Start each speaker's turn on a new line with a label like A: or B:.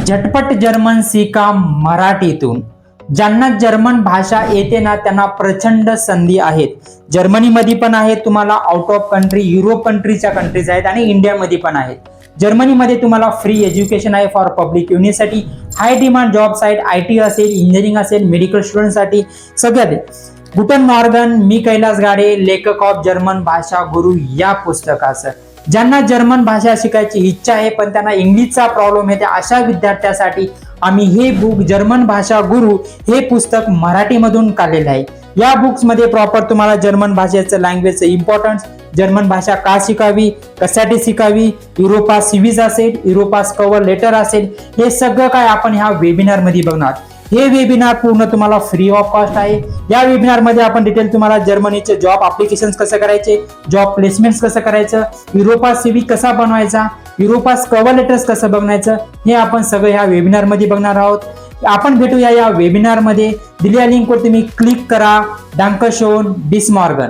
A: झटपट जर्मन शिका मराठीतून. ज्यांना जर्मन भाषा येते ना त्यांना प्रचंड संधी आहेत. जर्मनीमध्ये पण आहेत, तुम्हाला आउट ऑफ कंट्री युरोप कंट्रीच्या कंट्रीज आहेत आणि इंडियामध्ये पण आहेत. जर्मनीमध्ये तुम्हाला फ्री एज्युकेशन आहे फॉर पब्लिक युनिसाठी, हाय डिमांड जॉब्स आहेत, IT असेल, इंजिनिअरिंग असेल, मेडिकल स्टुडंटसाठी सगळ्यात. गुटन मॉर्गन, मी कैलास गाडे, लेखक ऑफ जर्मन भाषा गुरु या पुस्तकाचं. ज्यांना जर्मन भाषा शिकायची इच्छा आहे पण त्यांना इंग्लिशचा प्रॉब्लेम येते अशा विद्यार्थ्यांसाठी आम्ही हे बुक जर्मन भाषा गुरु हे पुस्तक मराठीमधून काढलेलं आहे. या बुक्स मध्ये प्रॉपर तुम्हाला जर्मन भाषेचं लँग्वेजचं इम्पॉर्टन्स, जर्मन भाषा का शिकावी, कशासाठी शिकावी, युरोपास सीव्हीज असेल, युरोपास कव्हर लेटर असेल, हे सगळं काय आपण ह्या वेबिनार मध्ये बघणार. हे वेबिनार पूर्ण तुम्हाला फ्री ऑफ कॉस्ट आहे. या वेबिनार मध्ये आपण डिटेल तुम्हाला जर्मनीचे जॉब ऍप्लिकेशन्स कसं करायचे, जॉब प्लेसमेंट्स कसं करायचं, युरोपास सीव्ही कसा बनवायचा, युरोपास कव्हर लेटर्स कसं बघायचं, हे आपण सगळं ह्या वेबिनार मध्ये बघणार आहोत. आपण भेटूया या वेबिनार मध्ये. दिलेल्या लिंकवर तुम्ही क्लिक करा. डांकशोन, बिस मॉर्गन.